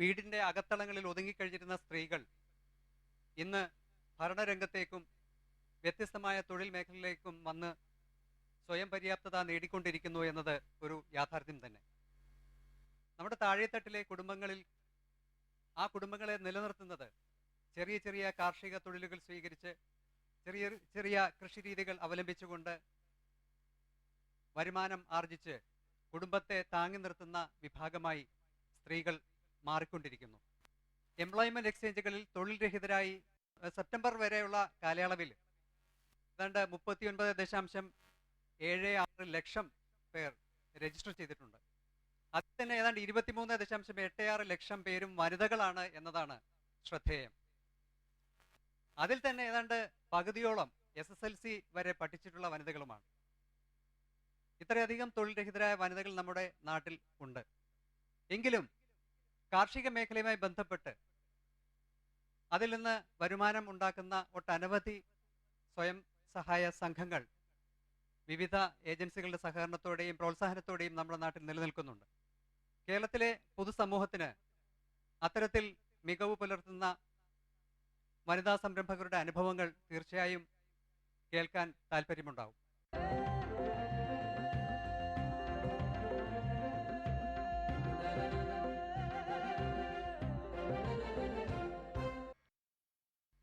വീടിൻ്റെ അകത്തളങ്ങളിൽ ഒതുങ്ങിക്കഴിഞ്ഞിരുന്ന സ്ത്രീകൾ ഇന്ന് ഭരണരംഗത്തേക്കും വ്യത്യസ്തമായ തൊഴിൽ മേഖലയിലേക്കും വന്ന് സ്വയം പര്യാപ്തത നേടിക്കൊണ്ടിരിക്കുന്നു എന്നത് ഒരു യാഥാർത്ഥ്യം തന്നെ. നമ്മുടെ താഴെത്തട്ടിലെ കുടുംബങ്ങളിൽ ആ കുടുംബങ്ങളെ നിലനിർത്തുന്നത് ചെറിയ ചെറിയ കാർഷിക തൊഴിലുകൾ സ്വീകരിച്ച് ചെറിയ ചെറിയ കൃഷിരീതികൾ അവലംബിച്ചുകൊണ്ട് വരുമാനം ആർജിച്ച് കുടുംബത്തെ താങ്ങി നിർത്തുന്ന വിഭാഗമായി സ്ത്രീകൾ മാറിക്കൊണ്ടിരിക്കുന്നു. എംപ്ലോയ്മെന്റ് എക്സ്ചേഞ്ചുകളിൽ തൊഴിൽ രഹിതരായി സെപ്റ്റംബർ വരെയുള്ള കാലയളവിൽ ഏതാണ്ട് 39.76 ലക്ഷം പേർ രജിസ്റ്റർ ചെയ്തിട്ടുണ്ട്. അതിൽ തന്നെ ഏതാണ്ട് 23.86 ലക്ഷം പേരും വനിതകളാണ് എന്നതാണ് ശ്രദ്ധേയം. അതിൽ തന്നെ ഏതാണ്ട് പകുതിയോളം SSLC വരെ പഠിച്ചിട്ടുള്ള വനിതകളുമാണ്. ഇത്രയധികം തൊഴിൽ രഹിതരായ വനിതകൾ നമ്മുടെ നാട്ടിൽ ഉണ്ട്. എങ്കിലും കാർഷിക മേഖലയുമായി ബന്ധപ്പെട്ട് അതിൽ നിന്ന് വരുമാനം ഉണ്ടാക്കുന്ന ഒട്ടനവധി സ്വയം സഹായ സംഘങ്ങൾ വിവിധ ഏജൻസികളുടെ സഹകരണത്തോടെയും പ്രോത്സാഹനത്തോടെയും നമ്മുടെ നാട്ടിൽ നിലനിൽക്കുന്നുണ്ട്. കേരളത്തിലെ പൊതുസമൂഹത്തിന് അത്തരത്തിൽ മികവ് പുലർത്തുന്ന വനിതാ സംരംഭകരുടെ അനുഭവങ്ങൾ തീർച്ചയായും കേൾക്കാൻ താല്പര്യമുണ്ടാവും.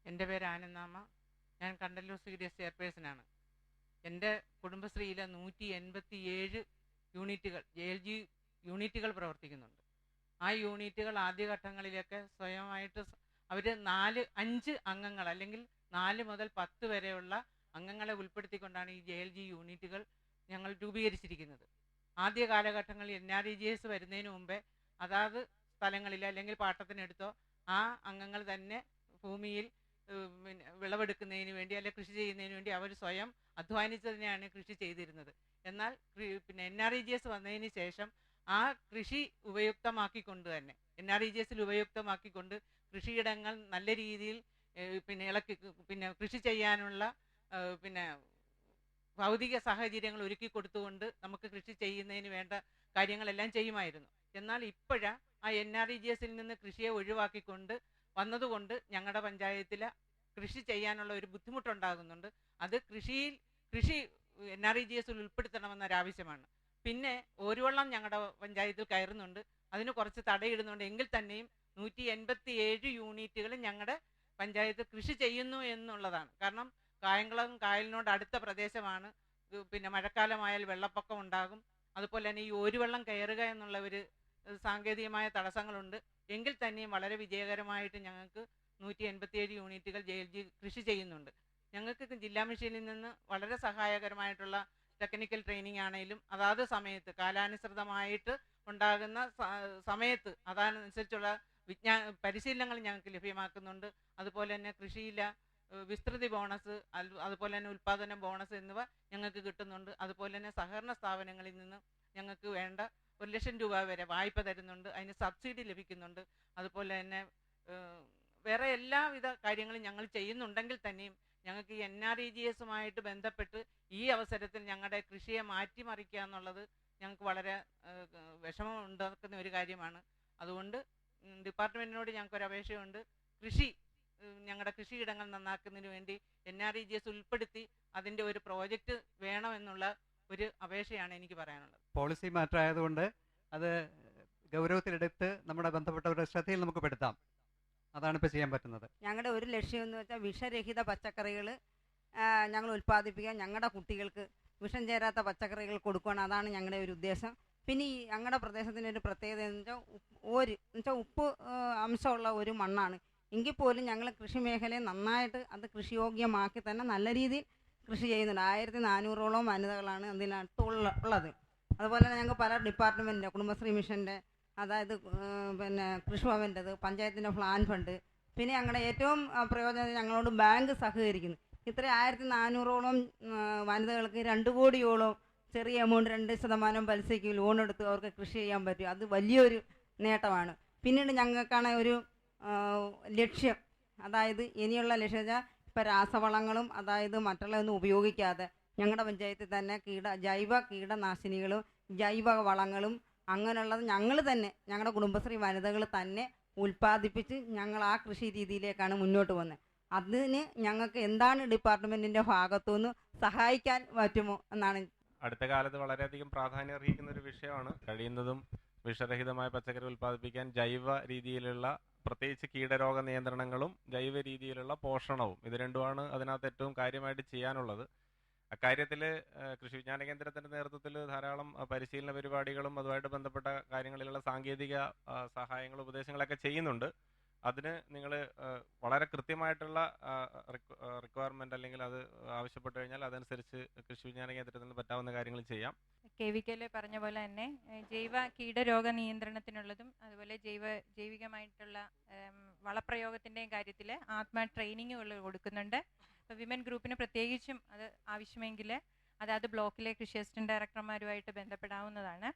എൻ്റെ പേര് ആനന്ദാമ്മ. ഞാൻ കണ്ടല്ലൂർ CDS ചെയർപേഴ്സണാണ്. എൻ്റെ കുടുംബശ്രീയിലെ 187 യൂണിറ്റുകൾ JLG യൂണിറ്റുകൾ പ്രവർത്തിക്കുന്നുണ്ട്. ആ യൂണിറ്റുകൾ ആദ്യഘട്ടങ്ങളിലൊക്കെ സ്വയമായിട്ട് അവർ 4-5 അംഗങ്ങൾ അല്ലെങ്കിൽ 4 മുതൽ 10 വരെയുള്ള അംഗങ്ങളെ ഉൾപ്പെടുത്തിക്കൊണ്ടാണ് ഈ JLG യൂണിറ്റുകൾ ഞങ്ങൾ രൂപീകരിച്ചിരിക്കുന്നത്. ആദ്യ കാലഘട്ടങ്ങളിൽ NREGS വരുന്നതിന് മുമ്പേ അതാത് സ്ഥലങ്ങളിൽ അല്ലെങ്കിൽ പാട്ടത്തിനെടുത്തോ ആ അംഗങ്ങൾ തന്നെ ഭൂമിയിൽ വിളവെടുക്കുന്നതിന് വേണ്ടി അല്ലെങ്കിൽ കൃഷി ചെയ്യുന്നതിന് വേണ്ടി അവർ സ്വയം അധ്വാനിച്ചതിനെയാണ് കൃഷി ചെയ്തിരുന്നത്. എന്നാൽ NREGS വന്നതിന് ശേഷം ആ കൃഷി ഉപയുക്തമാക്കിക്കൊണ്ട് തന്നെ NREGSൽ ഉപയുക്തമാക്കിക്കൊണ്ട് കൃഷിയിടങ്ങൾ നല്ല രീതിയിൽ കൃഷി ചെയ്യാനുള്ള ഭൗതിക സാഹചര്യങ്ങൾ ഒരുക്കി കൊടുത്തുകൊണ്ട് നമുക്ക് കൃഷി ചെയ്യുന്നതിന് വേണ്ട കാര്യങ്ങളെല്ലാം ചെയ്യുമായിരുന്നു. എന്നാൽ ഇപ്പോഴാ ആ NREGSൽ നിന്ന് കൃഷിയെ ഒഴിവാക്കിക്കൊണ്ട് വന്നതുകൊണ്ട് ഞങ്ങളുടെ പഞ്ചായത്തിൽ കൃഷി ചെയ്യാനുള്ള ഒരു ബുദ്ധിമുട്ടുണ്ടാകുന്നുണ്ട്. അത് കൃഷി NREGSൽ ഉൾപ്പെടുത്തണമെന്നൊരാവശ്യമാണ്. പിന്നെ ഓരുവെള്ളം ഞങ്ങളുടെ പഞ്ചായത്തിൽ കയറുന്നുണ്ട്, അതിന് കുറച്ച് തടയിടുന്നുണ്ട്. എങ്കിൽ തന്നെയും 187 യൂണിറ്റുകൾ ഞങ്ങളുടെ പഞ്ചായത്ത് കൃഷി ചെയ്യുന്നു എന്നുള്ളതാണ്. കാരണം കായംകുളം കായലിനോട് അടുത്ത പ്രദേശമാണ്. മഴക്കാലമായാൽ വെള്ളപ്പൊക്കം ഉണ്ടാകും. അതുപോലെ തന്നെ ഈ ഓരുവെള്ളം കയറുക എന്നുള്ള ഒരു സാങ്കേതികമായ തടസ്സങ്ങളുണ്ട്. എങ്കിൽ തന്നെയും വളരെ വിജയകരമായിട്ട് ഞങ്ങൾക്ക് 187 യൂണിറ്റുകൾ JLG കൃഷി ചെയ്യുന്നുണ്ട്. ഞങ്ങൾക്ക് ജില്ലാ മിഷനിൽ നിന്ന് വളരെ സഹായകരമായിട്ടുള്ള ടെക്നിക്കൽ ട്രെയിനിങ് ആണെങ്കിലും അതാത് സമയത്ത് കാലാനുസൃതമായിട്ട് ഉണ്ടാകുന്ന സമയത്ത് അതനുസരിച്ചുള്ള പരിശീലനങ്ങൾ ഞങ്ങൾക്ക് ലഭ്യമാക്കുന്നുണ്ട്. അതുപോലെ തന്നെ കൃഷിയിലെ വിസ്തൃതി ബോണസ്, അതുപോലെ തന്നെ ഉൽപ്പാദന ബോണസ് എന്നിവ ഞങ്ങൾക്ക് കിട്ടുന്നുണ്ട്. അതുപോലെ തന്നെ സഹകരണ സ്ഥാപനങ്ങളിൽ നിന്ന് ഞങ്ങൾക്ക് വേണ്ട 1 ലക്ഷം രൂപ വരെ വായ്പ തരുന്നുണ്ട്. അതിന് സബ്സിഡി ലഭിക്കുന്നുണ്ട്. അതുപോലെ തന്നെ വേറെ എല്ലാവിധ കാര്യങ്ങളും ഞങ്ങൾ ചെയ്യുന്നുണ്ടെങ്കിൽ തന്നെയും ഞങ്ങൾക്ക് ഈ NREGSുമായിട്ട് ബന്ധപ്പെട്ട് ഈ അവസരത്തിൽ ഞങ്ങളുടെ കൃഷിയെ മാറ്റിമറിക്കുക എന്നുള്ളത് ഞങ്ങൾക്ക് വളരെ വിഷമം ഉണ്ടാക്കുന്ന ഒരു കാര്യമാണ്. അതുകൊണ്ട് ഡിപ്പാർട്ട്മെൻറ്റിനോട് ഞങ്ങൾക്കൊരു അപേക്ഷയുണ്ട്. ഞങ്ങളുടെ കൃഷിയിടങ്ങൾ നന്നാക്കുന്നതിന് വേണ്ടി NREGS ഉൾപ്പെടുത്തി അതിൻ്റെ ഒരു പ്രോജക്റ്റ് വേണമെന്നുള്ള ഒരു അപേക്ഷയാണ് എനിക്ക് പറയാനുള്ളത്. പോളിസി മാറ്റർ ആയതുകൊണ്ട് അത് ഗൗരവത്തിലെടുത്ത് നമ്മുടെ ബന്ധപ്പെട്ടവരുടെ ശ്രദ്ധയിൽ നമുക്ക് പെടുത്താം. അതാണ് ഇപ്പോൾ ചെയ്യാൻ പറ്റുന്നത്. ഞങ്ങളുടെ ഒരു ലക്ഷ്യം എന്ന് വെച്ചാൽ വിഷരഹിത പച്ചക്കറികൾ ഞങ്ങൾ ഉൽപ്പാദിപ്പിക്കാൻ, ഞങ്ങളുടെ കുട്ടികൾക്ക് വിഷം ചേരാത്ത പച്ചക്കറികൾ കൊടുക്കുകയാണ്. അതാണ് ഞങ്ങളുടെ ഒരു ഉദ്ദേശം. പിന്നെ ഈ ഞങ്ങളുടെ പ്രദേശത്തിനൊരു പ്രത്യേകത എന്ന് വെച്ചാൽ ഉപ്പ് അംശമുള്ള ഒരു മണ്ണാണ്. എങ്കിൽ പോലും ഞങ്ങൾ കൃഷി മേഖലയെ നന്നായിട്ട് അത് കൃഷിയോഗ്യമാക്കി തന്നെ നല്ല രീതിയിൽ കൃഷി ചെയ്യുന്നുണ്ട്. 1400ഓളം വനിതകളാണ് അതിനകത്ത് ഉള്ളത്. അതുപോലെ തന്നെ ഞങ്ങൾക്ക് പല ഡിപ്പാർട്ട്മെൻറ്റിൻ്റെ കുടുംബശ്രീ മിഷൻ്റെ, അതായത് കൃഷിഭവൻ്റെത്, പഞ്ചായത്തിൻ്റെ പ്ലാൻ ഫണ്ട്, പിന്നെ ഞങ്ങളുടെ ഏറ്റവും പ്രയോജനം ഞങ്ങളോട് ബാങ്ക് സഹകരിക്കുന്നു. ഇത്ര 1400ഓളം വനിതകൾക്ക് 2 കോടിയോളം ചെറിയ എമൗണ്ട് 2% പലിശയ്ക്ക് ലോൺ എടുത്ത് അവർക്ക് കൃഷി ചെയ്യാൻ പറ്റും. അത് വലിയൊരു നേട്ടമാണ്. പിന്നീട് ഞങ്ങൾക്കാണ് ഒരു ലക്ഷ്യം, അതായത് ഇനിയുള്ള ലക്ഷ്യം വെച്ചാൽ ഇപ്പോൾ രാസവളങ്ങളും അതായത് മറ്റുള്ളതൊന്നും ഉപയോഗിക്കാതെ ഞങ്ങളുടെ പഞ്ചായത്തിൽ തന്നെ ജൈവ കീടനാശിനികളും ജൈവ വളങ്ങളും അങ്ങനെയുള്ളത് ഞങ്ങൾ തന്നെ ഞങ്ങളുടെ കുടുംബശ്രീ വനിതകൾ തന്നെ ഉൽപ്പാദിപ്പിച്ച് ഞങ്ങൾ ആ കൃഷി രീതിയിലേക്കാണ് മുന്നോട്ട് പോകുന്നത്. അതിന് ഞങ്ങൾക്ക് എന്താണ് ഡിപ്പാർട്ട്മെൻറ്റിൻ്റെ ഭാഗത്തുനിന്ന് സഹായിക്കാൻ പറ്റുമോ എന്നാണ്. അടുത്ത കാലത്ത് വളരെയധികം പ്രാധാന്യം അർഹിക്കുന്ന ഒരു വിഷയമാണ്. കഴിയുന്നതും വിഷരഹിതമായ പച്ചക്കറി ഉൽപ്പാദിപ്പിക്കാൻ ജൈവ രീതിയിലുള്ള, പ്രത്യേകിച്ച് കീടരോഗ നിയന്ത്രണങ്ങളും ജൈവ രീതിയിലുള്ള പോഷണവും, ഇത് രണ്ടുമാണ് അതിനകത്ത് ഏറ്റവും കാര്യമായിട്ട് ചെയ്യാനുള്ളത്. അക്കാര്യത്തിൽ കൃഷി വിജ്ഞാന കേന്ദ്രത്തിൻ്റെ നേതൃത്വത്തിൽ ധാരാളം പരിശീലന പരിപാടികളും അതുമായിട്ട് ബന്ധപ്പെട്ട കാര്യങ്ങളിലുള്ള സാങ്കേതിക സഹായങ്ങളും ഉപദേശങ്ങളൊക്കെ ചെയ്യുന്നുണ്ട്. അതിന് നിങ്ങൾ വളരെ കൃത്യമായിട്ടുള്ള റിക്വയർമെൻ്റ് അല്ലെങ്കിൽ അത് ആവശ്യപ്പെട്ട് കഴിഞ്ഞാൽ അതനുസരിച്ച് കൃഷി വിജ്ഞാന കേന്ദ്രത്തിൽ നിന്ന് പറ്റാവുന്ന കാര്യങ്ങൾ ചെയ്യാം. KVK പറഞ്ഞ പോലെ തന്നെ ജൈവ കീടരോഗ നിയന്ത്രണത്തിനുള്ളതും അതുപോലെ ജൈവികമായിട്ടുള്ള വളപ്രയോഗത്തിൻ്റെയും കാര്യത്തിൽ ആത്മ ട്രെയിനിങ്ങുകൾ കൊടുക്കുന്നുണ്ട്. ഇപ്പോൾ വിമൻ ഗ്രൂപ്പിന് പ്രത്യേകിച്ചും അത് ആവശ്യമെങ്കിൽ അതായത് ബ്ലോക്കിലെ കൃഷി അസിസ്റ്റന്റ് ഡയറക്ടർമാരുമായിട്ട് ബന്ധപ്പെടാവുന്നതാണ്.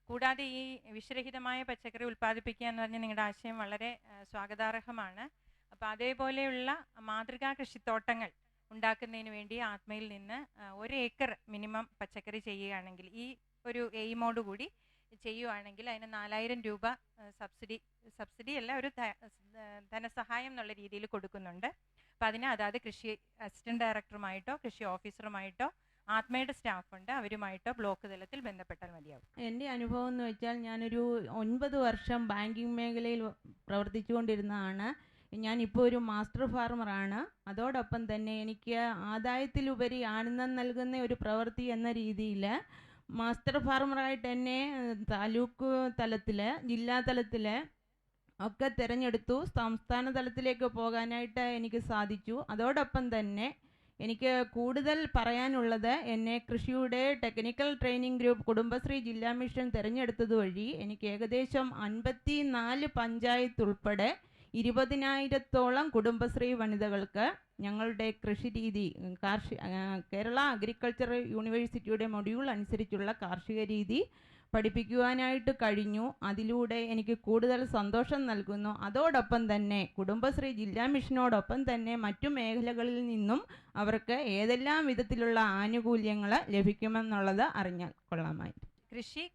കൂടാതെ ഈ വിഷരഹിതമായ പച്ചക്കറി ഉൽപ്പാദിപ്പിക്കുക എന്ന് പറഞ്ഞാൽ നിങ്ങളുടെ ആശയം വളരെ സ്വാഗതാർഹമാണ്. അപ്പോൾ അതേപോലെയുള്ള മാതൃകാ കൃഷിത്തോട്ടങ്ങൾ ഉണ്ടാക്കുന്നതിന് വേണ്ടി ആത്മയിൽ നിന്ന് 1 ഏക്കർ മിനിമം പച്ചക്കറി ചെയ്യുകയാണെങ്കിൽ, ഈ ഒരു എയിമോട് കൂടി ചെയ്യുകയാണെങ്കിൽ അതിന് 4000 രൂപ സബ്സിഡി അല്ല, ഒരു ധനസഹായം എന്നുള്ള രീതിയിൽ കൊടുക്കുന്നുണ്ട്. അപ്പോൾ അതിന് അതായത് കൃഷി അസിസ്റ്റന്റ് ഡയറക്ടറുമായിട്ടോ കൃഷി ഓഫീസറുമായിട്ടോ ആത്മയുടെ സ്റ്റാഫുണ്ട്, അവരുമായിട്ടോ ബ്ലോക്ക് തലത്തിൽ ബന്ധപ്പെട്ടാൽ മതിയാവും. എൻ്റെ അനുഭവം എന്ന് വെച്ചാൽ ഞാനൊരു 9 വർഷം ബാങ്കിങ് മേഖലയിൽ പ്രവർത്തിച്ചുകൊണ്ടിരുന്നതാണ്. ഞാനിപ്പോൾ ഒരു മാസ്റ്റർ ഫാർമറാണ്. അതോടൊപ്പം തന്നെ എനിക്ക് ആദായത്തിലുപരി ആനന്ദം നൽകുന്ന ഒരു പ്രവൃത്തി എന്ന രീതിയിൽ മാസ്റ്റർ ഫാർമറായിട്ട് തന്നെ താലൂക്ക് തലത്തിൽ, ജില്ലാ തലത്തിൽ ഒക്കെ തിരഞ്ഞെടുത്തു. സംസ്ഥാന തലത്തിലേക്ക് പോകാനായിട്ട് എനിക്ക് സാധിച്ചു. അതോടൊപ്പം തന്നെ എനിക്ക് കൂടുതൽ പറയാനുള്ളത്, എന്നെ കൃഷിയുടെ ടെക്നിക്കൽ ട്രെയിനിങ് ഗ്രൂപ്പ് കുടുംബശ്രീ ജില്ലാ മിഷൻ തിരഞ്ഞെടുത്തത് വഴി എനിക്ക് ഏകദേശം 54 പഞ്ചായത്ത് ഉൾപ്പെടെ 20,000-ഓളം കുടുംബശ്രീ വനിതകൾക്ക് ഞങ്ങളുടെ കൃഷി രീതി, കേരള അഗ്രികൾച്ചർ യൂണിവേഴ്സിറ്റിയുടെ മൊഡ്യൂൾ അനുസരിച്ചുള്ള കാർഷിക രീതി പഠിപ്പിക്കുവാനായിട്ട് കഴിഞ്ഞു. അതിലൂടെ എനിക്ക് കൂടുതൽ സന്തോഷം നൽകുന്നു. അതോടൊപ്പം തന്നെ കുടുംബശ്രീ ജില്ലാ മിഷനോടൊപ്പം തന്നെ മറ്റു മേഖലകളിൽ നിന്നും അവർക്ക് ഏതെല്ലാം വിധത്തിലുള്ള ആനുകൂല്യങ്ങൾ ലഭിക്കുമെന്നുള്ളത് അറിഞ്ഞാൽ കൊള്ളാമായിരുന്നു.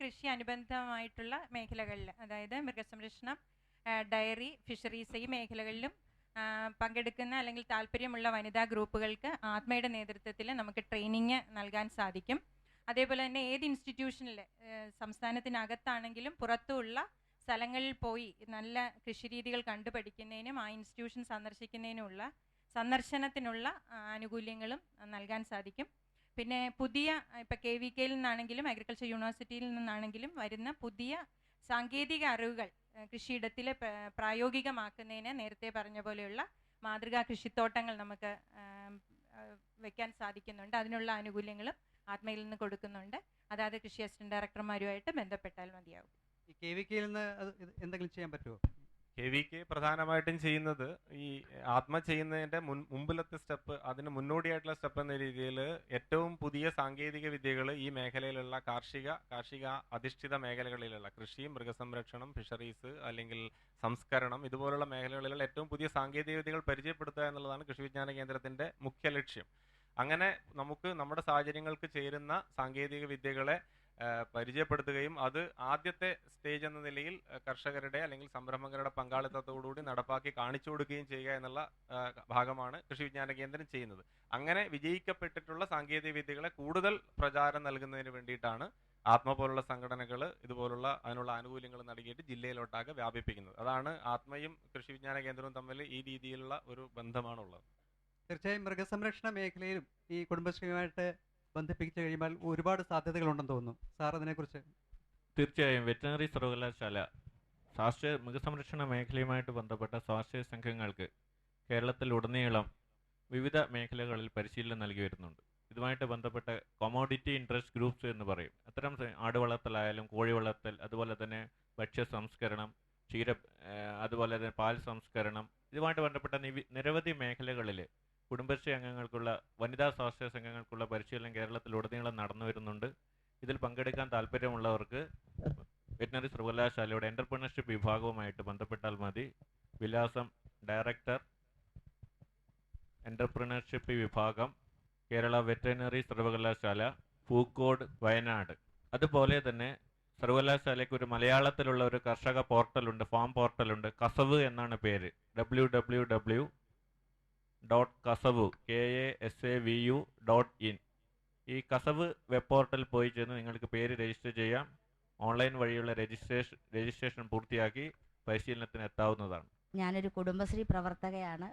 കൃഷി അനുബന്ധമായിട്ടുള്ള മേഖലകളിൽ, അതായത് മൃഗസംരക്ഷണം, ഡയറി, ഫിഷറീസ്, ഈ മേഖലകളിലും പങ്കെടുക്കുന്ന അല്ലെങ്കിൽ താല്പര്യമുള്ള വനിതാ ഗ്രൂപ്പുകൾക്ക് ആത്മയുടെ നേതൃത്വത്തിൽ നമുക്ക് ട്രെയിനിങ് നൽകാൻ സാധിക്കും. അതേപോലെ തന്നെ ഏത് ഇൻസ്റ്റിറ്റ്യൂഷനിൽ, സംസ്ഥാനത്തിനകത്താണെങ്കിലും പുറത്തുള്ള സ്ഥലങ്ങളിൽ പോയി നല്ല കൃഷിരീതികൾ കണ്ടുപഠിക്കുന്നതിനും ആ ഇൻസ്റ്റിറ്റ്യൂഷൻ സന്ദർശനത്തിനുള്ള ആനുകൂല്യങ്ങളും നൽകാൻ സാധിക്കും. പിന്നെ പുതിയ, ഇപ്പോൾ KVKയിൽ നിന്നാണെങ്കിലും അഗ്രികൾച്ചർ യൂണിവേഴ്സിറ്റിയിൽ നിന്നാണെങ്കിലും വരുന്ന പുതിയ സാങ്കേതിക അറിവുകൾ കൃഷിയിടത്തിൽ പ്രായോഗികമാക്കുന്നതിന് നേരത്തെ പറഞ്ഞ പോലെയുള്ള മാതൃകാ കൃഷിത്തോട്ടങ്ങൾ നമുക്ക് വയ്ക്കാൻ സാധിക്കുന്നുണ്ട്. അതിനുള്ള ആനുകൂല്യങ്ങളും ആത്മയിൽ നിന്ന് കൊടുക്കുന്നുണ്ട്. അതായത് കൃഷി അസിസ്റ്റന്റ് ഡയറക്ടർമാരുമായിട്ട് ബന്ധപ്പെട്ടാൽ മതിയാവും. ഈ KVKയിൽ നിന്ന് എന്തെങ്കിലും ചെയ്യാൻ പറ്റുമോ? KVK പ്രധാനമായിട്ടും ചെയ്യുന്നത് ഈ ആത്മ ചെയ്യുന്നതിൻ്റെ മുമ്പിലത്തെ സ്റ്റെപ്പ്, അതിന് മുന്നോടിയായിട്ടുള്ള സ്റ്റെപ്പ് എന്ന രീതിയിൽ ഏറ്റവും പുതിയ സാങ്കേതിക വിദ്യകൾ ഈ മേഖലയിലുള്ള കാർഷിക അധിഷ്ഠിത മേഖലകളിലുള്ള കൃഷി, മൃഗസംരക്ഷണം, ഫിഷറീസ് അല്ലെങ്കിൽ സംസ്കരണം, ഇതുപോലുള്ള മേഖലകളിലുള്ള ഏറ്റവും പുതിയ സാങ്കേതിക വിദ്യകൾ പരിചയപ്പെടുത്തുക എന്നുള്ളതാണ് കൃഷി വിജ്ഞാന കേന്ദ്രത്തിൻ്റെ മുഖ്യ ലക്ഷ്യം. അങ്ങനെ നമുക്ക് നമ്മുടെ സാഹചര്യങ്ങൾക്ക് ചേരുന്ന സാങ്കേതിക വിദ്യകളെ പരിചയപ്പെടുത്തുകയും അത് ആദ്യത്തെ സ്റ്റേജ് എന്ന നിലയിൽ കർഷകരുടെ അല്ലെങ്കിൽ സംരംഭകരുടെ പങ്കാളിത്തത്തോടുകൂടി നടപ്പാക്കി കാണിച്ചു കൊടുക്കുകയും ചെയ്യുക എന്നുള്ള ഭാഗമാണ് കൃഷി വിജ്ഞാന കേന്ദ്രം ചെയ്യുന്നത്. അങ്ങനെ വിജയിക്കപ്പെട്ടിട്ടുള്ള സാങ്കേതിക വിദ്യകളെ കൂടുതൽ പ്രചാരം നൽകുന്നതിന് വേണ്ടിയിട്ടാണ് ആത്മ പോലുള്ള സംഘടനകൾ ഇതുപോലുള്ള അതിനുള്ള ആനുകൂല്യങ്ങൾ നൽകിയിട്ട് ജില്ലയിലോട്ടാകെ വ്യാപിപ്പിക്കുന്നത്. അതാണ് ആത്മയും കൃഷി വിജ്ഞാന കേന്ദ്രവും തമ്മിൽ ഈ രീതിയിലുള്ള ഒരു ബന്ധമാണുള്ളത്. തീർച്ചയായും മൃഗസംരക്ഷണ മേഖലയിലും ഈ കുടുംബശ്രീയുമായിട്ട് ബന്ധിപ്പിച്ചു കഴിയുമ്പോൾ ഒരുപാട് സാധ്യതകളുണ്ടെന്ന് തോന്നുന്നു. സാർ അതിനെക്കുറിച്ച്? തീർച്ചയായും വെറ്ററിനറി സർവകലാശാല മൃഗസംരക്ഷണ മേഖലയുമായിട്ട് ബന്ധപ്പെട്ട സ്വാശ്രയ സംഘങ്ങൾക്ക് കേരളത്തിലുടനീളം വിവിധ മേഖലകളിൽ പരിശീലനം നൽകി വരുന്നുണ്ട്. ഇതുമായിട്ട് ബന്ധപ്പെട്ട കൊമോഡിറ്റി ഇൻട്രസ്റ്റ് ഗ്രൂപ്പ്സ് എന്ന് പറയും. അത്തരം ആട് വളർത്തലായാലും കോഴി വളർത്തൽ, അതുപോലെ തന്നെ ഭക്ഷ്യ സംസ്കരണം, അതുപോലെ തന്നെ പാൽ സംസ്കരണം, ഇതുമായിട്ട് ബന്ധപ്പെട്ട നിരവധി മേഖലകളിൽ കുടുംബശ്രീ അംഗങ്ങൾക്കുള്ള വനിതാ സ്വാശ്രയ സംഘങ്ങൾക്കുള്ള പരിശീലനം കേരളത്തിലുടനീളം നടന്നു വരുന്നുണ്ട്. ഇതിൽ പങ്കെടുക്കാൻ താല്പര്യമുള്ളവർക്ക് വെറ്ററിനറി സർവകലാശാലയുടെ എൻ്റർപ്രണർഷിപ്പ് വിഭാഗവുമായിട്ട് ബന്ധപ്പെട്ടാൽ മതി. വിലാസം: ഡയറക്ടർ, എൻ്റർപ്രണർഷിപ്പ് വിഭാഗം, കേരള വെറ്ററിനറി സർവകലാശാല, പൂക്കോട്, വയനാട്. അതുപോലെ തന്നെ സർവകലാശാലയ്ക്ക് ഒരു മലയാളത്തിലുള്ള ഒരു കർഷക പോർട്ടലുണ്ട്, ഫാം പോർട്ടലുണ്ട്. കസവ് എന്നാണ് പേര്. www.kasavu.in. ഈ കസവ് വെബ് പോർട്ടൽ പോയി ചെന്ന് നിങ്ങൾക്ക് പേര് രജിസ്റ്റർ ചെയ്യാം. ഓൺലൈൻ വഴിയുള്ള രജിസ്ട്രേഷൻ പൂർത്തിയാക്കി പരിശീലനത്തിന് എത്താവുന്നതാണ്. ഞാനൊരു കുടുംബശ്രീ പ്രവർത്തകയാണ്.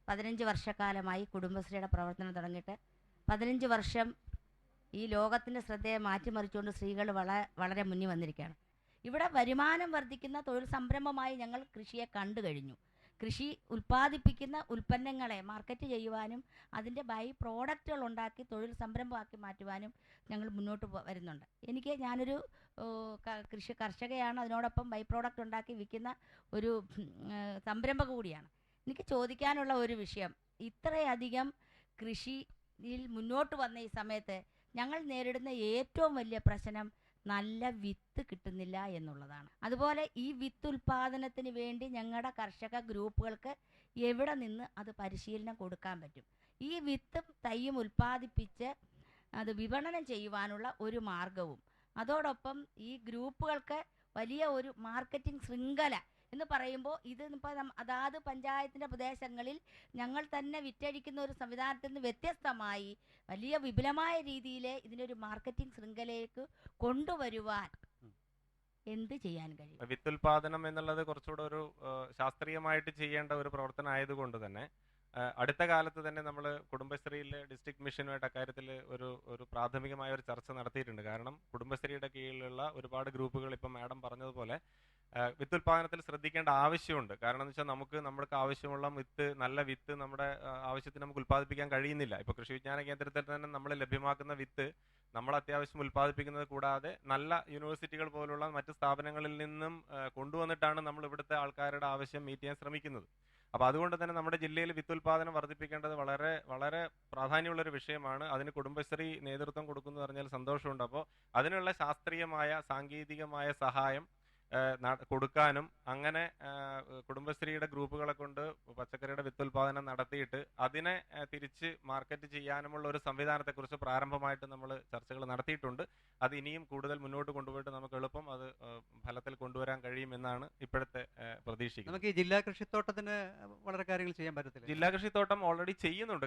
15 വർഷക്കാലമായി കുടുംബശ്രീയുടെ പ്രവർത്തനം തുടങ്ങിയിട്ട് 15 വർഷം ഈ ലോകത്തിൻ്റെ ശ്രദ്ധയെ മാറ്റിമറിച്ചുകൊണ്ട് സ്ത്രീകൾ വളരെ മുന്നിൽ വന്നിരിക്കുകയാണ്. ഇവിടെ വരുമാനം വർദ്ധിക്കുന്ന തൊഴിൽ സംരംഭമായി ഞങ്ങൾ കൃഷിയെ കണ്ടു കഴിഞ്ഞു. കൃഷി ഉൽപ്പാദിപ്പിക്കുന്ന ഉൽപ്പന്നങ്ങളെ മാർക്കറ്റ് ചെയ്യുവാനും അതിൻ്റെ ബൈ പ്രോഡക്റ്റുകൾ ഉണ്ടാക്കി തൊഴിൽ സംരംഭമാക്കി മാറ്റുവാനും ഞങ്ങൾ മുന്നോട്ട് വരുന്നുണ്ട്. ഞാനൊരു കർഷകയാണ്, അതിനോടൊപ്പം ബൈ പ്രോഡക്റ്റ് ഉണ്ടാക്കി വിൽക്കുന്ന ഒരു സംരംഭക കൂടിയാണ്. എനിക്ക് ചോദിക്കാനുള്ള ഒരു വിഷയം, ഇത്രയധികം കൃഷിയിൽ മുന്നോട്ട് വന്ന ഈ സമയത്ത് ഞങ്ങൾ നേരിടുന്ന ഏറ്റവും വലിയ പ്രശ്നം നല്ല വിത്ത് കിട്ടുന്നില്ല എന്നുള്ളതാണ്. അതുപോലെ ഈ വിത്ത് ഉൽപ്പാദനത്തിന് വേണ്ടി ഞങ്ങളുടെ കർഷക ഗ്രൂപ്പുകൾക്ക് എവിടെ നിന്ന് അത് പരിശീലനം കൊടുക്കാൻ പറ്റും? ഈ വിത്തും തൈയും ഉൽപ്പാദിപ്പിച്ച് അത് വിപണനം ചെയ്യുവാനുള്ള ഒരു മാർഗവും, അതോടൊപ്പം ഈ ഗ്രൂപ്പുകൾക്ക് വലിയ ഒരു മാർക്കറ്റിംഗ് ശൃംഖല എന്ന് പറയുമ്പോൾ ഇതിപ്പോൾ അതാത് പഞ്ചായത്തിൻ്റെ പ്രദേശങ്ങളിൽ ഞങ്ങൾ തന്നെ വിറ്റഴിക്കുന്ന ഒരു സംവിധാനത്തിൽ നിന്ന് വ്യത്യസ്തമായി വലിയ വിപുലമായ രീതിയിൽ ഇതിനൊരു മാർക്കറ്റിംഗ് ശൃംഖലയിലേക്ക് കൊണ്ടുവരുവാൻ എന്ത് ചെയ്യാൻ കഴിയും? വിത്തുൽപാദനം എന്നുള്ളത് കുറച്ചുകൂടെ ഒരു ശാസ്ത്രീയമായിട്ട് ചെയ്യേണ്ട ഒരു പ്രവർത്തനം ആയതുകൊണ്ട് തന്നെ അടുത്ത കാലത്ത് തന്നെ നമ്മൾ കുടുംബശ്രീയിലെ ഡിസ്ട്രിക്ട് മിഷനുമായിട്ട് അക്കാര്യത്തിൽ ഒരു പ്രാഥമികമായ ഒരു ചർച്ച നടത്തിയിട്ടുണ്ട്. കാരണം കുടുംബശ്രീയുടെ കീഴിലുള്ള ഒരുപാട് ഗ്രൂപ്പുകൾ ഇപ്പം മാഡം പറഞ്ഞതുപോലെ വിത്തുൽപാദനത്തിൽ ശ്രദ്ധിക്കേണ്ട ആവശ്യമുണ്ട്. കാരണം എന്ന് വെച്ചാൽ നമ്മൾക്ക് ആവശ്യമുള്ള നല്ല വിത്ത് നമ്മുടെ ആവശ്യത്തിന് നമുക്ക് ഉൽപ്പാദിപ്പിക്കാൻ കഴിയുന്നില്ല. ഇപ്പോൾ കൃഷി വിജ്ഞാന കേന്ദ്രത്തിൽ തന്നെ നമ്മൾ ലഭ്യമാക്കുന്ന വിത്ത് നമ്മൾ അത്യാവശ്യം ഉൽപ്പാദിപ്പിക്കുന്നത് കൂടാതെ നല്ല യൂണിവേഴ്സിറ്റികൾ പോലുള്ള മറ്റ് സ്ഥാപനങ്ങളിൽ നിന്നും കൊണ്ടുവന്നിട്ടാണ് നമ്മൾ ഇവിടുത്തെ ആൾക്കാരുടെ ആവശ്യം മീറ്റ് ചെയ്യാൻ ശ്രമിക്കുന്നത്. അപ്പോൾ അതുകൊണ്ട് തന്നെ നമ്മുടെ ജില്ലയിൽ വിത്തുൽപാദനം വർദ്ധിപ്പിക്കേണ്ടത് വളരെ വളരെ പ്രാധാന്യമുള്ളൊരു വിഷയമാണ്. അതിന് കുടുംബശ്രീ നേതൃത്വം കൊടുക്കുന്നു പറഞ്ഞാൽ സന്തോഷമുണ്ട്. അപ്പോൾ അതിനുള്ള ശാസ്ത്രീയമായ സാങ്കേതികമായ സഹായം കൊടുക്കാനും അങ്ങനെ കുടുംബശ്രീയുടെ ഗ്രൂപ്പുകളെ കൊണ്ട് പച്ചക്കറിയുടെ വിത്തുൽപാദനം നടത്തിയിട്ട് അതിനെ തിരിച്ച് മാർക്കറ്റ് ചെയ്യാനുമുള്ള ഒരു സംവിധാനത്തെക്കുറിച്ച് പ്രാരംഭമായിട്ട് നമ്മൾ ചർച്ചകൾ നടത്തിയിട്ടുണ്ട്. അത് ഇനിയും കൂടുതൽ മുന്നോട്ട് കൊണ്ടുപോയിട്ട് നമുക്ക് എളുപ്പം അത് ഫലത്തിൽ കൊണ്ടുവരാൻ കഴിയുമെന്നാണ് ഇപ്പോഴത്തെ പ്രതീക്ഷിക്കുന്നത്. നമുക്ക് ഈ ജില്ലാ കൃഷിത്തോട്ടത്തിന് വളരെ കാര്യങ്ങൾ ചെയ്യാൻ പറ്റത്തില്ല. ജില്ലാ കൃഷിത്തോട്ടം ഓൾറെഡി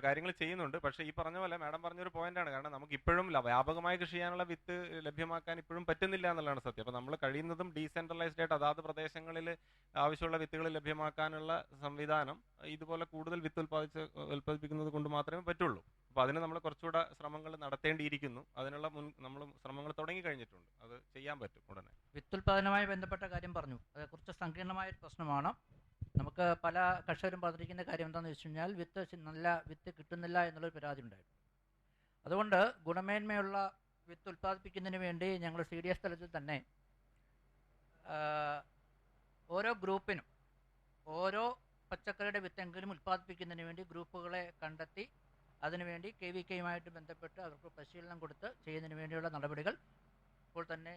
കാര്യങ്ങൾ ചെയ്യുന്നുണ്ട്. പക്ഷേ ഈ പറഞ്ഞ പോലെ മാഡം പറഞ്ഞൊരു പോയിന്റാണ്. കാരണം നമുക്ക് ഇപ്പോഴും വ്യാപകമായി കൃഷി ചെയ്യാനുള്ള വിത്ത് ലഭ്യമാക്കാൻ ഇപ്പോഴും പറ്റുന്നില്ല എന്നുള്ളതാണ് സത്യം. അപ്പോൾ നമ്മൾ കഴിയുന്നതും ഡീസെൻട്രലൈസ്ഡ് ആയിട്ട് അതാത് പ്രദേശങ്ങളിൽ ആവശ്യമുള്ള വിത്തുകൾ ലഭ്യമാക്കാനുള്ള സംവിധാനം ഇതുപോലെ കൂടുതൽ വിത്ത് ഉൽപ്പാദിപ്പിക്കുന്നത് കൊണ്ട് മാത്രമേ പറ്റുള്ളൂ. അപ്പോൾ അതിന് നമ്മൾ കുറച്ചുകൂടെ ശ്രമങ്ങൾ നടത്തേണ്ടിയിരിക്കുന്നു. അതിനുള്ള നമ്മൾ ശ്രമങ്ങൾ തുടങ്ങി കഴിഞ്ഞിട്ടുണ്ട്. അത് ചെയ്യാൻ പറ്റും ഉടനെ. വിത്തുൽപാദനവുമായി ബന്ധപ്പെട്ട കാര്യം പറഞ്ഞു. അത് കുറച്ച് സങ്കീർണമായൊരു പ്രശ്നമാണ്. നമുക്ക് പല കർഷകരും പറഞ്ഞിരിക്കുന്ന കാര്യം എന്താണെന്ന് വെച്ച് കഴിഞ്ഞാൽ നല്ല വിത്ത് കിട്ടുന്നില്ല എന്നുള്ളൊരു പരാതി ഉണ്ടായിരുന്നു. അതുകൊണ്ട് ഗുണമേന്മയുള്ള വിത്ത് ഉൽപ്പാദിപ്പിക്കുന്നതിന് വേണ്ടി ഞങ്ങൾ CDS തലത്തിൽ തന്നെ ഓരോ ഗ്രൂപ്പിനും ഓരോ പച്ചക്കറിയുടെ വിത്തെങ്കിലും ഉൽപ്പാദിപ്പിക്കുന്നതിന് വേണ്ടി ഗ്രൂപ്പുകളെ കണ്ടെത്തി അതിനുവേണ്ടി KVKയുമായിട്ട് ബന്ധപ്പെട്ട് അവർക്ക് പരിശീലനം കൊടുത്ത് ചെയ്യുന്നതിന് വേണ്ടിയുള്ള നടപടികൾ ഇപ്പോൾ തന്നെ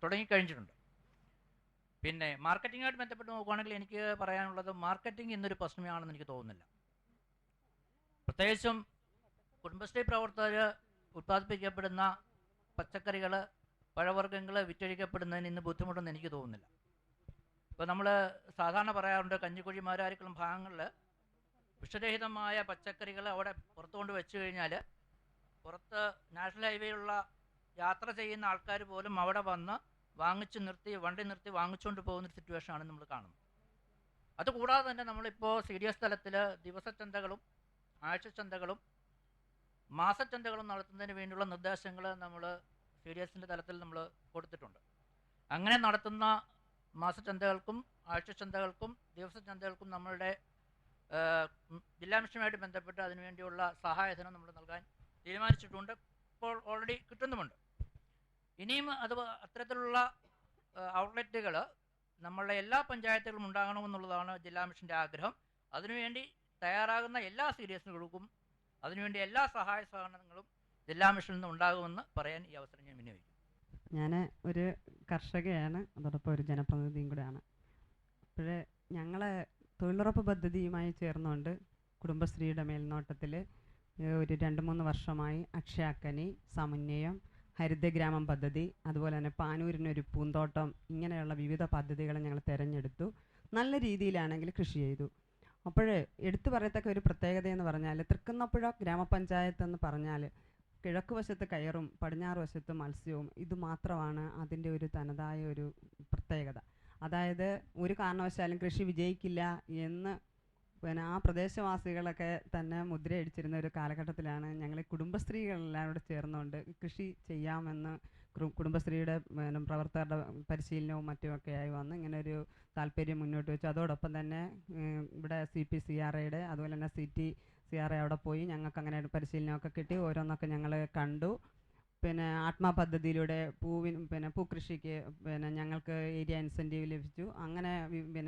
തുടങ്ങിക്കഴിഞ്ഞിട്ടുണ്ട്. പിന്നെ മാർക്കറ്റിങ്ങുമായിട്ട് ബന്ധപ്പെട്ട് നോക്കുകയാണെങ്കിൽ എനിക്ക് പറയാനുള്ളത് മാർക്കറ്റിംഗ് ഇന്നൊരു പ്രശ്നമാണെന്ന് എനിക്ക് തോന്നുന്നില്ല. പ്രത്യേകിച്ചും കുടുംബശ്രീ പ്രവർത്തകർ ഉൽപ്പാദിപ്പിക്കപ്പെടുന്ന പച്ചക്കറികൾ പഴവർഗ്ഗങ്ങൾ വിറ്റഴിക്കപ്പെടുന്നതിന് ഇന്ന് ബുദ്ധിമുട്ടൊന്നും എനിക്ക് തോന്നുന്നില്ല. ഇപ്പോൾ നമ്മൾ സാധാരണ പറയാറുണ്ട് കഞ്ഞിക്കുഴി മാരാരിക്കുളം ഭാഗങ്ങളിൽ വിഷരഹിതമായ പച്ചക്കറികൾ അവിടെ പുറത്തു കൊണ്ട് വെച്ച് കഴിഞ്ഞാൽ പുറത്ത് നാഷണൽ ഹൈവേയിലുള്ള യാത്ര ചെയ്യുന്ന ആൾക്കാർ പോലും അവിടെ വന്ന് വണ്ടി നിർത്തി വാങ്ങിച്ചുകൊണ്ട് പോകുന്നൊരു സിറ്റുവേഷനാണ് നമ്മൾ കാണുന്നത്. അതുകൂടാതെ തന്നെ നമ്മളിപ്പോൾ CDS തലത്തിൽ ദിവസച്ചന്തകളും ആഴ്ചച്ചന്തകളും മാസച്ചന്തകളും നടത്തുന്നതിന് വേണ്ടിയുള്ള നിർദ്ദേശങ്ങൾ നമ്മൾ CDSൻ്റെ തലത്തിൽ നമ്മൾ കൊടുത്തിട്ടുണ്ട്. അങ്ങനെ നടത്തുന്ന മാസച്ചന്തകൾക്കും ആഴ്ചച്ചന്തകൾക്കും ദിവസച്ചന്തകൾക്കും നമ്മളുടെ ജില്ലാ മിഷനുമായിട്ട് ബന്ധപ്പെട്ട് അതിനുവേണ്ടിയുള്ള സഹായധനം നമ്മൾ നൽകാൻ തീരുമാനിച്ചിട്ടുണ്ട്. ഇപ്പോൾ ഓൾറെഡി കിട്ടുന്നുമുണ്ട്. ഇനിയും അത്തരത്തിലുള്ള ഔട്ട്ലെറ്റുകൾ നമ്മളുടെ എല്ലാ പഞ്ചായത്തുകളും ഉണ്ടാകണമെന്നുള്ളതാണ് ജില്ലാ മിഷൻ്റെ ആഗ്രഹം. അതിനുവേണ്ടി തയ്യാറാകുന്ന എല്ലാ CDSകൾക്കും അതിനുവേണ്ടി എല്ലാ സഹായ സഹകരണങ്ങളും ജില്ലാ മിഷനിൽ നിന്ന് ഉണ്ടാകുമെന്ന് പറയാൻ ഈ അവസരം ഞാൻ വിനിയോഗിക്കും. ഞാൻ ഒരു കർഷകയാണ്, അതോടൊപ്പം ഒരു ജനപ്രതിനിധിയും കൂടെയാണ്. അപ്പോഴേ ഞങ്ങൾ തൊഴിലുറപ്പ് പദ്ധതിയുമായി ചേർന്നുകൊണ്ട് കുടുംബശ്രീയുടെ മേൽനോട്ടത്തിൽ ഒരു 2-3 വർഷമായി അക്ഷയാക്കനി, സമന്വയം, ഹരിതഗ്രാമം പദ്ധതി, അതുപോലെ തന്നെ പാനൂരിനൊരു പൂന്തോട്ടം, ഇങ്ങനെയുള്ള വിവിധ പദ്ധതികൾ ഞങ്ങൾ തിരഞ്ഞെടുത്തു. നല്ല രീതിയിലാണെങ്കിൽ കൃഷി ചെയ്തു. അപ്പോൾ എടുത്തു പറയത്തക്ക ഒരു പ്രത്യേകത എന്ന് പറഞ്ഞാൽ, തൃക്കുന്നപ്പുഴ ഗ്രാമപഞ്ചായത്ത് എന്ന് പറഞ്ഞാൽ കിഴക്ക് വശത്ത് കയറും, പടിഞ്ഞാറ് വശത്ത് മത്സ്യവും. ഇത് മാത്രമാണ് അതിൻ്റെ ഒരു തനതായ ഒരു പ്രത്യേകത. അതായത് ഒരു കാരണവശാലും കൃഷി വിജയിക്കില്ല എന്ന് പിന്നെ ആ പ്രദേശവാസികളൊക്കെ തന്നെ മുദ്രയടിച്ചിരുന്ന ഒരു കാലഘട്ടത്തിലാണ് ഞങ്ങൾ കുടുംബശ്രീകളെല്ലാം കൂടെ ചേർന്നുകൊണ്ട് കൃഷി ചെയ്യാമെന്ന് കുടുംബശ്രീയുടെ പ്രവർത്തകരുടെ പരിശീലനവും മറ്റുമൊക്കെയായി വന്ന് ഇങ്ങനെ ഒരു താല്പര്യം മുന്നോട്ട് വെച്ചു. അതോടൊപ്പം തന്നെ ഇവിടെ CPCRAയുടെ അതുപോലെ തന്നെ CTCRA അവിടെ പോയി ഞങ്ങൾക്ക് അങ്ങനെ ഒരു പരിശീലനമൊക്കെ കിട്ടി. ഓരോന്നൊക്കെ ഞങ്ങൾ കണ്ടു. പിന്നെ ആത്മാ പദ്ധതിയിലൂടെ പൂക്കൃഷിക്ക് ഞങ്ങൾക്ക് ഏരിയ ഇൻസെൻറ്റീവ് ലഭിച്ചു. അങ്ങനെ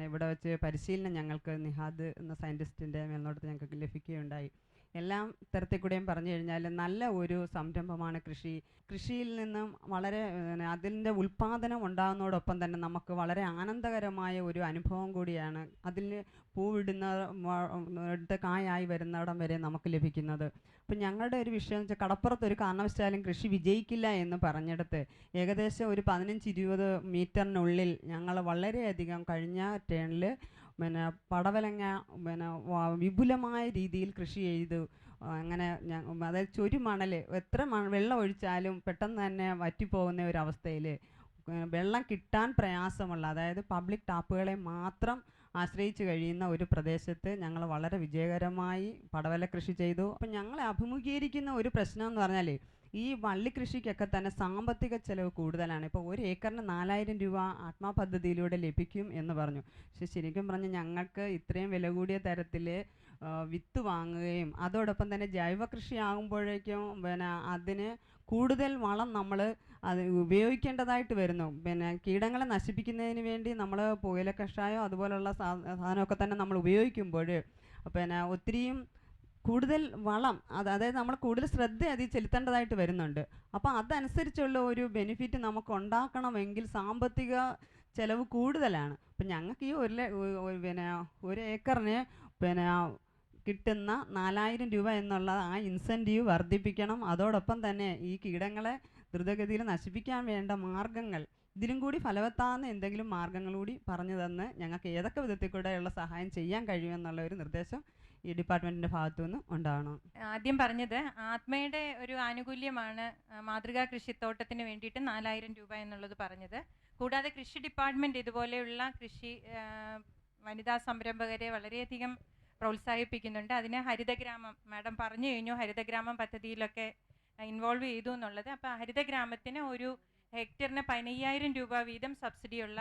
ഇവിടെ വെച്ച് പരിശീലനം ഞങ്ങൾക്ക് നിഹാദ് എന്ന സയൻറ്റിസ്റ്റിൻ്റെ മേൽനോട്ടത്തിൽ ഞങ്ങൾക്ക് ലഭിക്കുകയുണ്ടായി. എല്ലാം തരത്തിൽ കൂടെയും പറഞ്ഞു കഴിഞ്ഞാൽ നല്ല ഒരു സംരംഭമാണ് കൃഷി. കൃഷിയിൽ നിന്നും വളരെ അതിൻ്റെ ഉൽപ്പാദനം ഉണ്ടാകുന്നതോടൊപ്പം തന്നെ നമുക്ക് വളരെ ആനന്ദകരമായ ഒരു അനുഭവം കൂടിയാണ് അതിൽ പൂവിടുന്ന കായായി വരുന്നിടം വരെ നമുക്ക് ലഭിക്കുന്നത്. അപ്പം ഞങ്ങളുടെ ഒരു വിഷയം എന്ന് വെച്ചാൽ, കടപ്പുറത്ത് ഒരു കാരണവശാലും കൃഷി വിജയിക്കില്ല എന്ന് പറഞ്ഞിടത്ത് ഏകദേശം ഒരു 15-20 മീറ്ററിനുള്ളിൽ ഞങ്ങൾ വളരെയധികം കഴിഞ്ഞ ടേണിൽ പടവലങ്ങ വിപുലമായ രീതിയിൽ കൃഷി ചെയ്തു. അങ്ങനെ അതായത് ചൊരിമണൽ എത്ര വെള്ളം ഒഴിച്ചാലും പെട്ടെന്ന് തന്നെ വറ്റിപ്പോകുന്ന ഒരവസ്ഥയിൽ വെള്ളം കിട്ടാൻ പ്രയാസമുള്ള, അതായത് പബ്ലിക് ടാപ്പുകളെ മാത്രം ആശ്രയിച്ച് കഴിയുന്ന ഒരു പ്രദേശത്ത് ഞങ്ങൾ വളരെ വിജയകരമായി പടവല കൃഷി ചെയ്തു. അപ്പം ഞങ്ങൾ അഭിമുഖീകരിക്കുന്ന ഒരു പ്രശ്നം എന്ന് പറഞ്ഞാൽ, ഈ വള്ളിക്കൃഷിക്കൊക്കെ തന്നെ സാമ്പത്തിക ചെലവ് കൂടുതലാണ്. ഇപ്പോൾ 1 ഏക്കറിന് 4000 രൂപ ആത്മാ പദ്ധതിയിലൂടെ ലഭിക്കും എന്ന് പറഞ്ഞു. പക്ഷെ ശരിക്കും പറഞ്ഞാൽ ഞങ്ങൾക്ക് ഇത്രയും വില കൂടിയ തരത്തിൽ വിത്ത് വാങ്ങുകയും അതോടൊപ്പം തന്നെ ജൈവ കൃഷി ആകുമ്പോഴേക്കും അതിന് കൂടുതൽ വളം നമ്മൾ അത് ഉപയോഗിക്കേണ്ടതായിട്ട് വരുന്നു. കീടങ്ങളെ നശിപ്പിക്കുന്നതിന് വേണ്ടി നമ്മൾ പുകയില കഷായം അതുപോലുള്ള സാധനമൊക്കെ തന്നെ നമ്മൾ ഉപയോഗിക്കുമ്പോൾ ഒത്തിരിയും കൂടുതൽ വളം അതായത് നമ്മൾ കൂടുതൽ ശ്രദ്ധ അതിൽ ചെലുത്തേണ്ടതായിട്ട് വരുന്നുണ്ട്. അപ്പോൾ അതനുസരിച്ചുള്ള ഒരു ബെനിഫിറ്റ് നമുക്ക് ഉണ്ടാക്കണമെങ്കിൽ സാമ്പത്തിക ചിലവ് കൂടുതലാണ്. അപ്പം ഞങ്ങൾക്ക് ഈ 1 ഏക്കറിന് കിട്ടുന്ന 4000 രൂപ എന്നുള്ള ആ ഇൻസെൻറ്റീവ് വർദ്ധിപ്പിക്കണം. അതോടൊപ്പം തന്നെ ഈ കീടങ്ങളെ ദ്രുതഗതിയിൽ നശിപ്പിക്കാൻ വേണ്ട മാർഗങ്ങൾ, ഇതിലും കൂടി ഫലവത്താകുന്ന എന്തെങ്കിലും മാർഗങ്ങൾ കൂടി പറഞ്ഞു തന്ന് ഞങ്ങൾക്ക് ഏതൊക്കെ വിധത്തിൽ കൂടെയുള്ള സഹായം ചെയ്യാൻ കഴിയുമെന്നുള്ള ഒരു നിർദ്ദേശം ഈ ഡിപ്പാർട്ട്മെൻറ്റിൻ്റെ ഭാഗത്തുനിന്ന് ഉണ്ടാവണം. ആദ്യം പറഞ്ഞത് ആത്മയുടെ ഒരു ആനുകൂല്യമാണ് മാതൃകാ കൃഷിത്തോട്ടത്തിന് വേണ്ടിയിട്ട് 4000 രൂപ എന്നുള്ളത് പറഞ്ഞത്. കൂടാതെ കൃഷി ഡിപ്പാർട്ട്മെൻറ്റ് ഇതുപോലെയുള്ള കൃഷി വനിതാ സംരംഭകരെ വളരെയധികം പ്രോത്സാഹിപ്പിക്കുന്നുണ്ട്. അതിന് ഹരിതഗ്രാമം മാഡം പറഞ്ഞു കഴിഞ്ഞു, ഹരിതഗ്രാമം പദ്ധതിയിലൊക്കെ ഇൻവോൾവ് ചെയ്തു എന്നുള്ളത്. അപ്പോൾ ഹരിതഗ്രാമത്തിന് ഒരു ഹെക്ടറിന് 15000 രൂപ വീതം സബ്സിഡിയുള്ള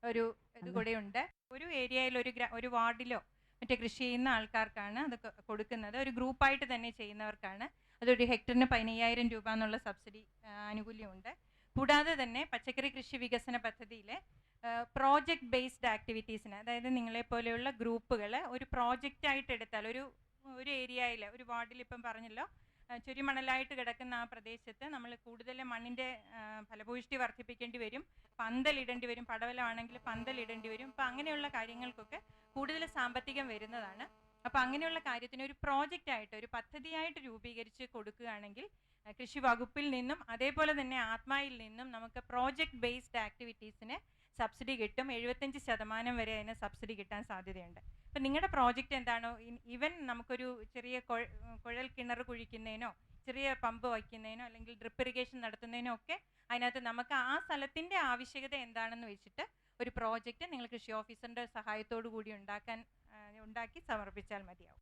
ഒരു ഇത് കൂടെയുണ്ട്. ഒരു ഏരിയയിൽ ഒരു വാർഡിലോ മറ്റേ കൃഷി ചെയ്യുന്ന ആൾക്കാർക്കാണ് അത് കൊടുക്കുന്നത്. ഒരു ഗ്രൂപ്പായിട്ട് തന്നെ ചെയ്യുന്നവർക്കാണ് അതൊരു ഹെക്ടറിന് 15000 രൂപ എന്നുള്ള സബ്സിഡി ആനുകൂല്യമുണ്ട്. കൂടാതെ തന്നെ പച്ചക്കറി കൃഷി വികസന പദ്ധതിയിലെ പ്രോജക്റ്റ് ബേസ്ഡ് ആക്ടിവിറ്റീസിന്, അതായത് നിങ്ങളെപ്പോലെയുള്ള ഗ്രൂപ്പുകൾ ഒരു പ്രോജക്റ്റായിട്ട് എടുത്താൽ ഒരു ഏരിയയിൽ ഒരു വാർഡിൽ ഇപ്പം പറഞ്ഞല്ലോ ചുരിമണലായിട്ട് കിടക്കുന്ന ആ പ്രദേശത്ത് നമ്മൾ കൂടുതൽ മണ്ണിൻ്റെ ഫലഭൂയിഷ്ടി വർദ്ധിപ്പിക്കേണ്ടി വരും, പന്തലിടേണ്ടി വരും, പടവലമാണെങ്കിൽ പന്തലിടേണ്ടി വരും. അപ്പം അങ്ങനെയുള്ള കാര്യങ്ങൾക്കൊക്കെ കൂടുതൽ സാമ്പത്തികം വരുന്നതാണ്. അപ്പോൾ അങ്ങനെയുള്ള കാര്യത്തിന് ഒരു പ്രോജക്റ്റായിട്ട് ഒരു പദ്ധതിയായിട്ട് രൂപീകരിച്ച് കൊടുക്കുകയാണെങ്കിൽ കൃഷി വകുപ്പിൽ നിന്നും അതേപോലെ തന്നെ ആത്മായിൽ നിന്നും നമുക്ക് പ്രോജക്റ്റ് ബേസ്ഡ് ആക്ടിവിറ്റീസിന് സബ്സിഡി കിട്ടും. 75% വരെ അതിന് സബ്സിഡി കിട്ടാൻ സാധ്യതയുണ്ട്. അപ്പം നിങ്ങളുടെ പ്രോജക്റ്റ് എന്താണോ, ഈവൻ നമുക്കൊരു ചെറിയ കുഴൽ കിണർ കുഴിക്കുന്നതിനോ ചെറിയ പമ്പ് വയ്ക്കുന്നതിനോ അല്ലെങ്കിൽ ഡ്രിപ്പ് ഇറിഗേഷൻ നടത്തുന്നതിനോ ഒക്കെ അതിനകത്ത് നമുക്ക് ആ സ്ഥലത്തിൻ്റെ ആവശ്യകത എന്താണെന്ന് വെച്ചിട്ട് ഒരു പ്രോജക്റ്റ് നിങ്ങൾ കൃഷി ഓഫീസറിൻ്റെ സഹായത്തോടു കൂടി ഉണ്ടാക്കി സമർപ്പിച്ചാൽ മതിയാവും.